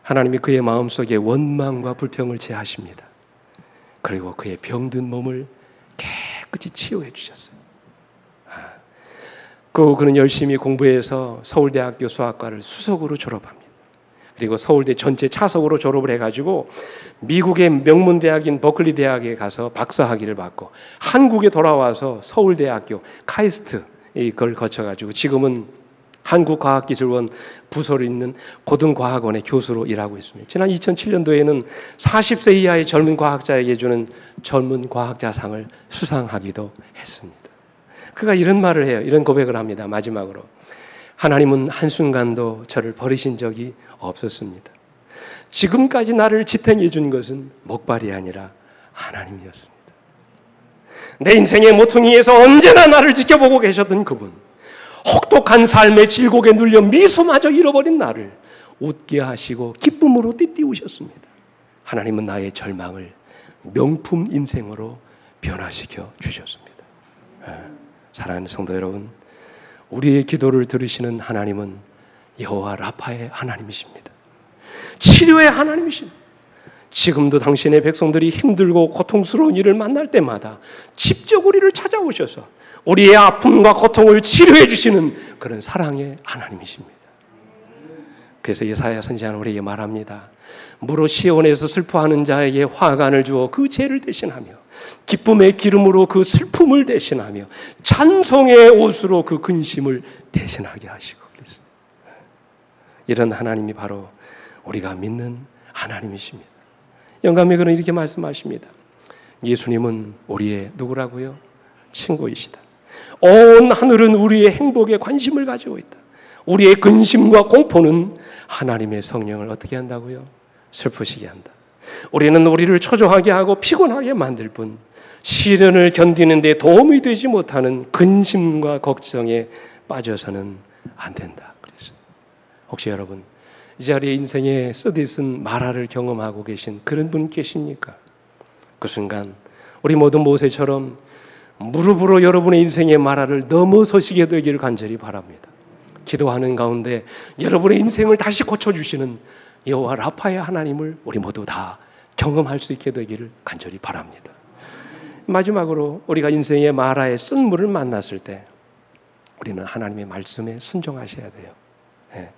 S1: 하나님이 그의 마음속에 원망과 불평을 제하십니다. 그리고 그의 병든 몸을 깨끗이 치유해 주셨어요. 그는 열심히 공부해서 서울대학교 수학과를 수석으로 졸업합니다. 그리고 서울대 전체 차석으로 졸업을 해가지고 미국의 명문대학인 버클리 대학에 가서 박사학위를 받고 한국에 돌아와서 서울대학교 카이스트 이걸 거쳐가지고 지금은 한국과학기술원 부서로 있는 고등과학원의 교수로 일하고 있습니다. 지난 2007년도에는 40세 이하의 젊은 과학자에게 주는 젊은 과학자상을 수상하기도 했습니다. 그가 이런 말을 해요. 이런 고백을 합니다. 마지막으로. 하나님은 한순간도 저를 버리신 적이 없었습니다. 지금까지 나를 지탱해 준 것은 목발이 아니라 하나님이었습니다. 내 인생의 모퉁이에서 언제나 나를 지켜보고 계셨던 그분, 혹독한 삶의 질곡에 눌려 미소마저 잃어버린 나를 웃게 하시고 기쁨으로 띠띠우셨습니다. 하나님은 나의 절망을 명품 인생으로 변화시켜 주셨습니다. 사랑하는 성도 여러분, 우리의 기도를 들으시는 하나님은 여호와 라파의 하나님이십니다. 치료의 하나님이십니다. 지금도 당신의 백성들이 힘들고 고통스러운 일을 만날 때마다 직접 우리를 찾아오셔서 우리의 아픔과 고통을 치료해 주시는 그런 사랑의 하나님이십니다. 그래서 예사야 선지자는 우리에게 말합니다. 무릇 시온에서 슬퍼하는 자에게 화관을 주어 그 죄를 대신하며 기쁨의 기름으로 그 슬픔을 대신하며 찬송의 옷으로 그 근심을 대신하게 하시고 그랬어요. 이런 하나님이 바로 우리가 믿는 하나님이십니다. 영감의 글은 이렇게 말씀하십니다. 예수님은 우리의 누구라고요? 친구이시다. 온 하늘은 우리의 행복에 관심을 가지고 있다. 우리의 근심과 공포는 하나님의 성령을 어떻게 한다고요? 슬프시게 한다. 우리는 우리를 초조하게 하고 피곤하게 만들 뿐 시련을 견디는 데 도움이 되지 못하는 근심과 걱정에 빠져서는 안 된다. 그래서 혹시 여러분 이 자리에 인생의 쓰디쓴 마라를 경험하고 계신 그런 분 계십니까? 그 순간 우리 모든 모세처럼 무릎으로 여러분의 인생의 마라를 넘어서시게 되기를 간절히 바랍니다. 기도하는 가운데 여러분의 인생을 다시 고쳐주시는 여호와 라파의 하나님을 우리 모두 다 경험할 수 있게 되기를 간절히 바랍니다. 마지막으로 우리가 인생의 마라의 쓴물을 만났을 때 우리는 하나님의 말씀에 순종하셔야 돼요. 네.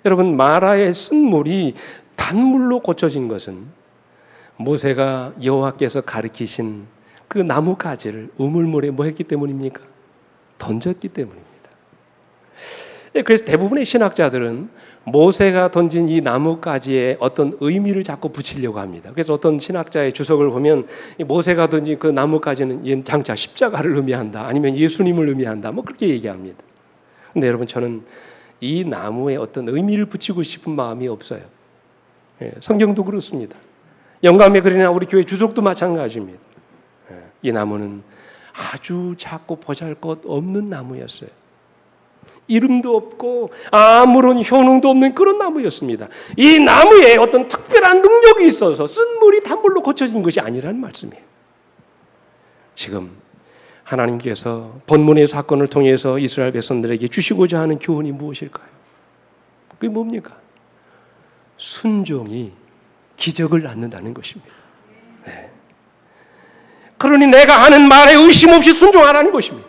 S1: 여러분, 마라의 쓴물이 단물로 고쳐진 것은 모세가 여호와께서 가르치신 그 나무 가지를 우물물에 뭐 했기 때문입니까? 던졌기 때문입니다. 그래서 대부분의 신학자들은 모세가 던진 이 나뭇가지에 어떤 의미를 자꾸 붙이려고 합니다. 그래서 어떤 신학자의 주석을 보면 이 모세가 던진 그 나뭇가지는 장차 십자가를 의미한다, 아니면 예수님을 의미한다, 뭐 그렇게 얘기합니다. 근데 여러분, 저는 이 나무에 어떤 의미를 붙이고 싶은 마음이 없어요. 성경도 그렇습니다. 영감의 글이나 우리 교회 주석도 마찬가지입니다. 이 나무는 아주 작고 보잘것없는 나무였어요. 이름도 없고 아무런 효능도 없는 그런 나무였습니다. 이 나무에 어떤 특별한 능력이 있어서 쓴물이 단물로 고쳐진 것이 아니라는 말씀이에요. 지금 하나님께서 본문의 사건을 통해서 이스라엘 백성들에게 주시고자 하는 교훈이 무엇일까요? 그게 뭡니까? 순종이 기적을 낳는다는 것입니다. 네. 그러니 내가 하는 말에 의심 없이 순종하라는 것입니다.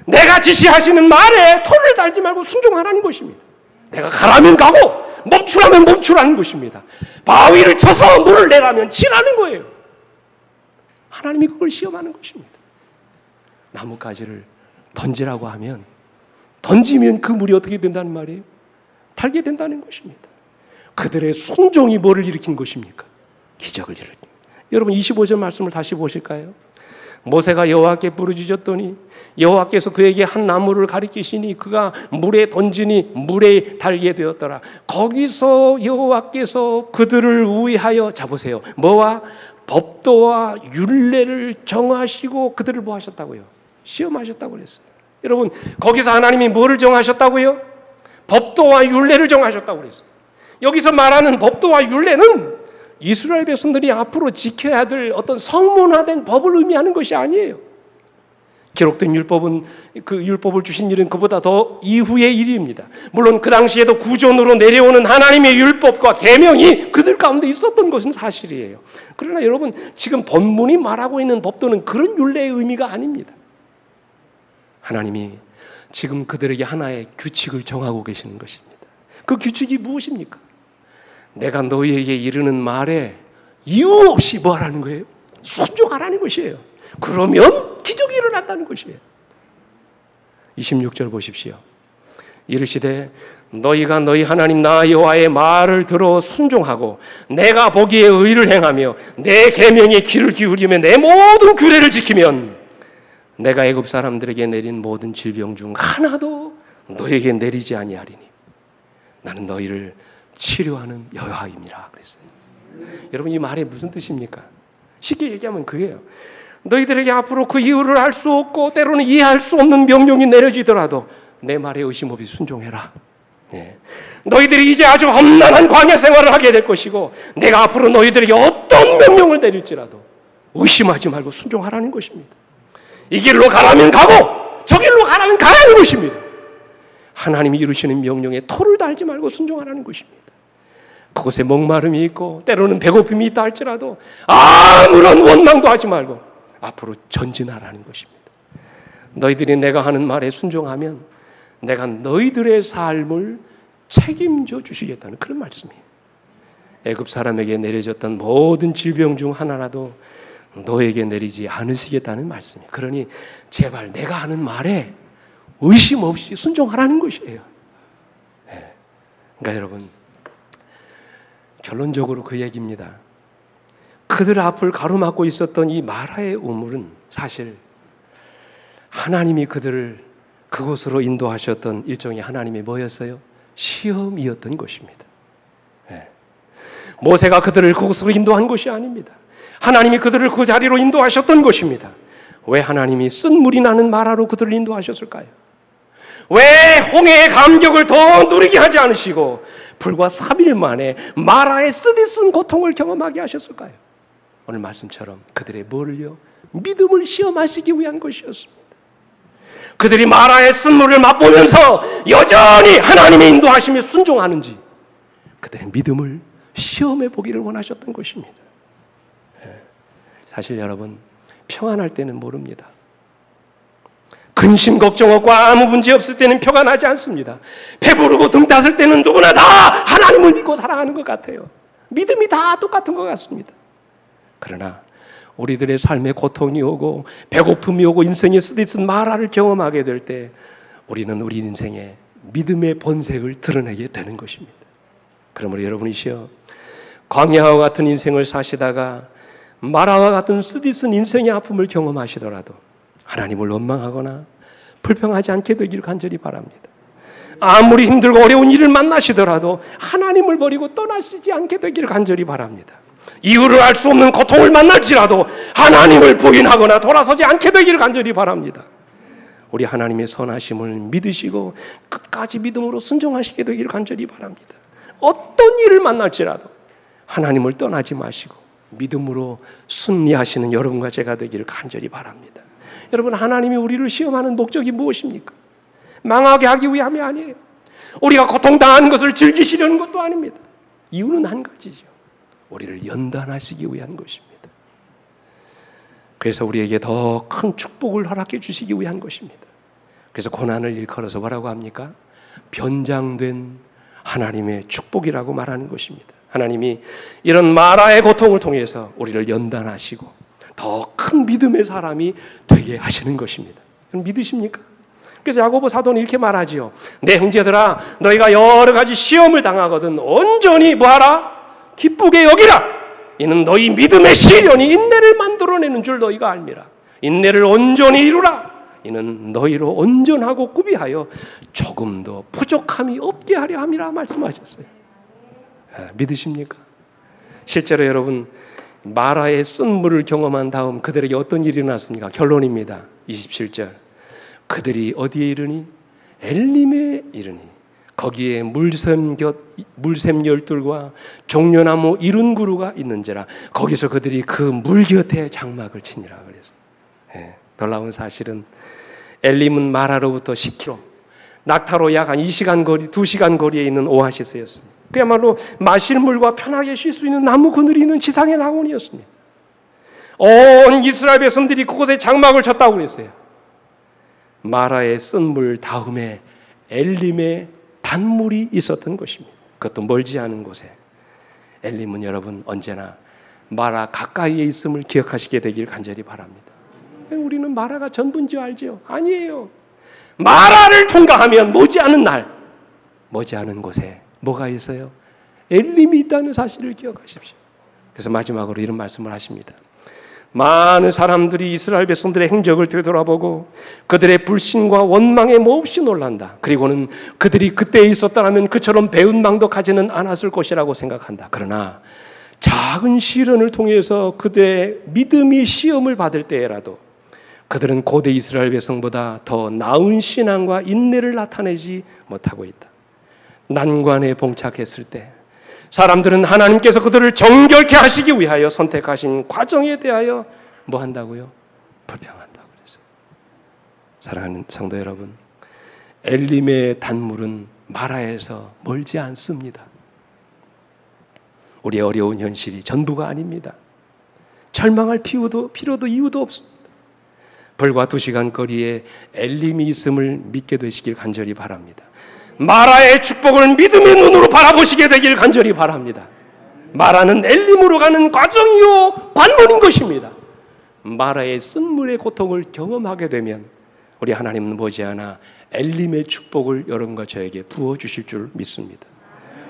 S1: 내가 지시하시는 말에 토를 달지 말고 순종하라는 것입니다. 내가 가라면 가고 멈추라면 멈추라는 것입니다. 바위를 쳐서 물을 내라면 치라는 거예요. 하나님이 그걸 시험하는 것입니다. 나뭇가지를 던지라고 하면 던지면 그 물이 어떻게 된다는 말이에요? 달게 된다는 것입니다. 그들의 순종이 뭐를 일으킨 것입니까? 기적을 일으킨. 여러분 25절 말씀을 다시 보실까요? 모세가 여호와께 부르짖었더니 여호와께서 그에게 한 나무를 가리키시니 그가 물에 던지니 물에 달게 되었더라. 거기서 여호와께서 그들을 위하여, 자 보세요, 뭐와? 법도와 율례를 정하시고 그들을 뭐 하셨다고요? 시험하셨다고 그랬어요. 여러분, 거기서 하나님이 뭐를 정하셨다고요? 법도와 율례를 정하셨다고 그랬어요. 여기서 말하는 법도와 율례는 이스라엘 백성들이 앞으로 지켜야 될 어떤 성문화된 법을 의미하는 것이 아니에요. 기록된 율법은, 그 율법을 주신 일은 그보다 더 이후의 일입니다. 물론 그 당시에도 구존으로 내려오는 하나님의 율법과 계명이 그들 가운데 있었던 것은 사실이에요. 그러나 여러분, 지금 본문이 말하고 있는 법도는 그런 율례의 의미가 아닙니다. 하나님이 지금 그들에게 하나의 규칙을 정하고 계시는 것입니다. 그 규칙이 무엇입니까? 내가 너희에게 이르는 말에 이유 없이 뭐 하라는 거예요? 순종하라는 것이에요. 그러면 기적이 일어난다는 것이에요. 26절 보십시오. 이르시되 너희가 너희 하나님 나 여호와의 말을 들어 순종하고 내가 보기에 의를 행하며 내 계명에 귀를 기울이며 내 모든 규례를 지키면 내가 애굽 사람들에게 내린 모든 질병 중 하나도 너희에게 내리지 아니하리니 나는 너희를 치료하는 여호와임이라 그랬어요. 여러분, 이 말이 무슨 뜻입니까? 쉽게 얘기하면 그게요. 너희들에게 앞으로 그 이유를 알 수 없고 때로는 이해할 수 없는 명령이 내려지더라도 내 말에 의심 없이 순종해라. 네. 너희들이 이제 아주 험난한 광야 생활을 하게 될 것이고 내가 앞으로 너희들에게 어떤 명령을 내릴지라도 의심하지 말고 순종하라는 것입니다. 이 길로 가라면 가고 저 길로 가라면 가라는 것입니다. 하나님이 이루시는 명령에 토를 달지 말고 순종하라는 것입니다. 그곳에 목마름이 있고 때로는 배고픔이 있다 할지라도 아무런 원망도 하지 말고 앞으로 전진하라는 것입니다. 너희들이 내가 하는 말에 순종하면 내가 너희들의 삶을 책임져 주시겠다는 그런 말씀이에요. 애굽 사람에게 내려졌던 모든 질병 중 하나라도 너에게 내리지 않으시겠다는 말씀이에요. 그러니 제발 내가 하는 말에 의심 없이 순종하라는 것이에요. 네. 그러니까 여러분, 결론적으로 그 얘기입니다. 그들 앞을 가로막고 있었던 이 마라의 우물은 사실 하나님이 그들을 그곳으로 인도하셨던 일종의 하나님의 뭐였어요? 시험이었던 것입니다. 네. 모세가 그들을 그곳으로 인도한 것이 아닙니다. 하나님이 그들을 그 자리로 인도하셨던 것입니다. 왜 하나님이 쓴물이 나는 마라로 그들을 인도하셨을까요? 왜 홍해의 감격을 더 누리게 하지 않으시고 불과 3일 만에 마라의 쓰디쓴 고통을 경험하게 하셨을까요? 오늘 말씀처럼 그들의 뭐를요? 믿음을 시험하시기 위한 것이었습니다. 그들이 마라의 쓴물을 맛보면서 여전히 하나님의 인도하심에 순종하는지 그들의 믿음을 시험해 보기를 원하셨던 것입니다. 사실 여러분, 평안할 때는 모릅니다. 근심 걱정 없고 아무 문제 없을 때는 표가 나지 않습니다. 배부르고 등 땄을 때는 누구나 다 하나님을 믿고 살아가는 것 같아요. 믿음이 다 똑같은 것 같습니다. 그러나 우리들의 삶에 고통이 오고 배고픔이 오고 인생의 쓰디쓴 마라를 경험하게 될 때 우리는 우리 인생에 믿음의 본색을 드러내게 되는 것입니다. 그러므로 여러분이시여, 광야와 같은 인생을 사시다가 마라와 같은 쓰디쓴 인생의 아픔을 경험하시더라도 하나님을 원망하거나 불평하지 않게 되기를 간절히 바랍니다. 아무리 힘들고 어려운 일을 만나시더라도 하나님을 버리고 떠나시지 않게 되기를 간절히 바랍니다. 이유를 알 수 없는 고통을 만날지라도 하나님을 부인하거나 돌아서지 않게 되기를 간절히 바랍니다. 우리 하나님의 선하심을 믿으시고 끝까지 믿음으로 순종하시게 되기를 간절히 바랍니다. 어떤 일을 만날지라도 하나님을 떠나지 마시고 믿음으로 승리하시는 여러분과 제가 되기를 간절히 바랍니다. 여러분, 하나님이 우리를 시험하는 목적이 무엇입니까? 망하게 하기 위함이 아니에요. 우리가 고통당하는 것을 즐기시려는 것도 아닙니다. 이유는 한 가지죠. 우리를 연단하시기 위한 것입니다. 그래서 우리에게 더 큰 축복을 허락해 주시기 위한 것입니다. 그래서 고난을 일컬어서 뭐라고 합니까? 변장된 하나님의 축복이라고 말하는 것입니다. 하나님이 이런 마라의 고통을 통해서 우리를 연단하시고 더 큰 믿음의 사람이 되게 하시는 것입니다. 믿으십니까? 그래서 야고보 사도는 이렇게 말하지요. 내 형제들아, 너희가 여러 가지 시험을 당하거든 온전히 뭐하라? 기쁘게 여기라. 이는 너희 믿음의 시련이 인내를 만들어내는 줄 너희가 알미라. 인내를 온전히 이루라. 이는 너희로 온전하고 구비하여 조금도 부족함이 없게 하려 함이라 말씀하셨어요. 믿으십니까? 실제로 여러분, 마라의 쓴 물을 경험한 다음 그들에게 어떤 일이 일어났습니까? 결론입니다. 27절. 그들이 어디에 이르니? 엘림에 이르니 거기에 물샘 열둘과 종려나무 이른 그루가 있는지라. 거기서 그들이 그 물 곁에 장막을 치니라. 그래서 놀라운 사실은 엘림은 마라로부터 10km, 낙타로 약 한 2시간 거리, 2시간 거리에 있는 오아시스였습니다. 그야말로 마실 물과 편하게 쉴 수 있는 나무 그늘이 있는 지상의 낙원이었습니다. 온 이스라엘 백성들이 그곳에 장막을 쳤다고 그랬어요. 마라의 쓴 물 다음에 엘림의 단물이 있었던 것입니다. 그것도 멀지 않은 곳에. 엘림은 여러분 언제나 마라 가까이에 있음을 기억하시게 되길 간절히 바랍니다. 우리는 마라가 전부인 줄 알죠? 아니에요. 마라를 통과하면 머지않은 곳에 뭐가 있어요? 엘림이 있다는 사실을 기억하십시오. 그래서 마지막으로 이런 말씀을 하십니다. 많은 사람들이 이스라엘 백성들의 행적을 되돌아보고 그들의 불신과 원망에 몹시 놀란다. 그리고는 그들이 그때 있었다면 그처럼 배은망덕하지는 않았을 것이라고 생각한다. 그러나 작은 시련을 통해서 그들의 믿음이 시험을 받을 때에라도 그들은 고대 이스라엘 백성보다 더 나은 신앙과 인내를 나타내지 못하고 있다. 난관에 봉착했을 때 사람들은 하나님께서 그들을 정결케 하시기 위하여 선택하신 과정에 대하여 뭐 한다고요? 불평한다고 그랬어요. 사랑하는 성도 여러분, 엘림의 단물은 마라에서 멀지 않습니다. 우리의 어려운 현실이 전부가 아닙니다. 절망할 필요도 이유도 없습니다. 불과 2시간 거리에 엘림이 있음을 믿게 되시길 간절히 바랍니다. 마라의 축복을 믿음의 눈으로 바라보시게 되길 간절히 바랍니다. 마라는 엘림으로 가는 과정이요 관문인 것입니다. 마라의 쓴물의 고통을 경험하게 되면 우리 하나님은 머지않아 엘림의 축복을 여러분과 저에게 부어주실 줄 믿습니다.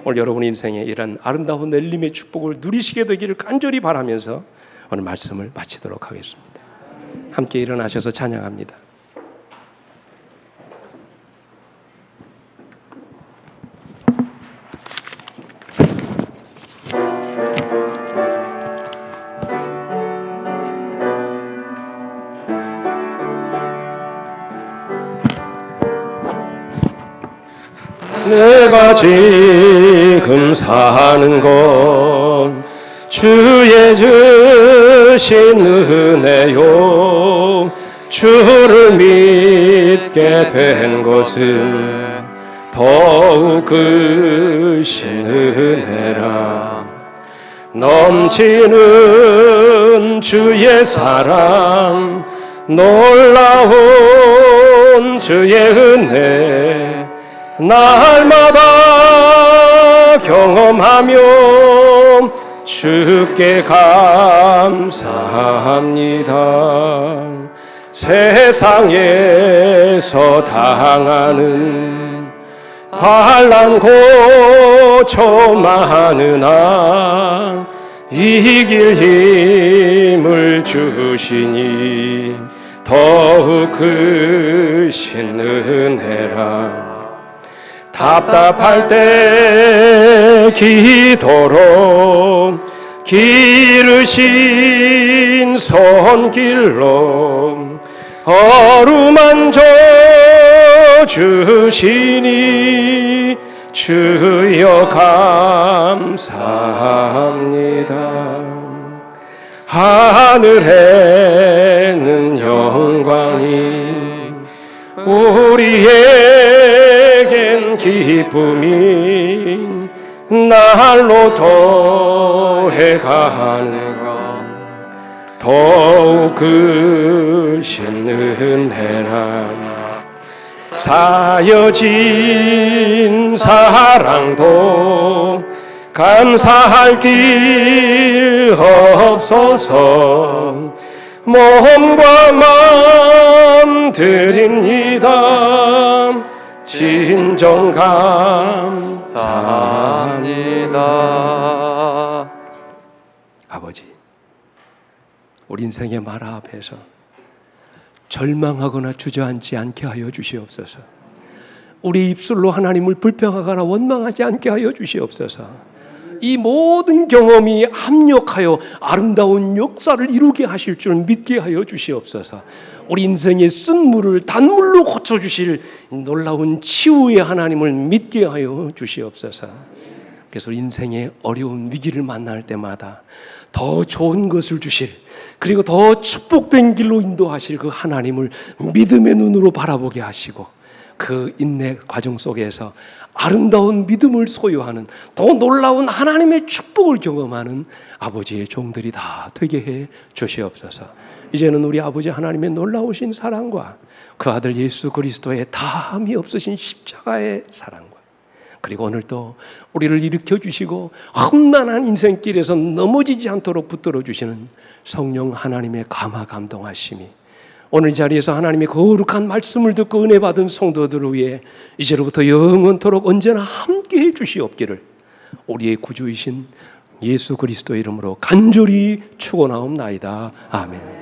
S1: 오늘 여러분의 인생에 이런 아름다운 엘림의 축복을 누리시게 되기를 간절히 바라면서 오늘 말씀을 마치도록 하겠습니다. 함께 일어나셔서 찬양합니다. 내가 지금 사는 건 주의 주신 은혜요. 주를 믿게 된 것은 더욱 크신 은혜라. 넘치는 주의 사랑, 놀라운 주의 은혜 날마다 경험하며 주께 감사합니다. 세상에서 당하는 환난 고초많으나 이길 힘을 주시니 더욱 크신 은혜라. 답답할 때 기도로 기르신 손길로 어루만져 주시니 주여 감사합니다. 하늘에는 영광이 우리에겐 기쁨이 날로 더해가는 더욱 크신 은혜라. 쌓여진 사랑도 감사할 길 없어서 몸과 마음 드립니다. 진정 감사합니다. 아버지, 우리 인생의 마라 앞에서 절망하거나 주저앉지 않게 하여 주시옵소서. 우리 입술로 하나님을 불평하거나 원망하지 않게 하여 주시옵소서. 이 모든 경험이 합력하여 아름다운 역사를 이루게 하실 줄 믿게 하여 주시옵소서. 우리 인생의 쓴 물을 단물로 고쳐주실 놀라운 치유의 하나님을 믿게 하여 주시옵소서. 그래서 인생의 어려운 위기를 만날 때마다 더 좋은 것을 주실, 그리고 더 축복된 길로 인도하실 그 하나님을 믿음의 눈으로 바라보게 하시고, 그 인내 과정 속에서 아름다운 믿음을 소유하는 더 놀라운 하나님의 축복을 경험하는 아버지의 종들이 다 되게 해 주시옵소서. 이제는 우리 아버지 하나님의 놀라우신 사랑과 그 아들 예수 그리스도의 다함이 없으신 십자가의 사랑과, 그리고 오늘도 우리를 일으켜 주시고 험난한 인생길에서 넘어지지 않도록 붙들어 주시는 성령 하나님의 감화 감동하심이 오늘 자리에서 하나님의 거룩한 말씀을 듣고 은혜 받은 성도들을 위해 이제로부터 영원토록 언제나 함께해 주시옵기를 우리의 구주이신 예수 그리스도의 이름으로 간절히 축원하옵나이다. 아멘.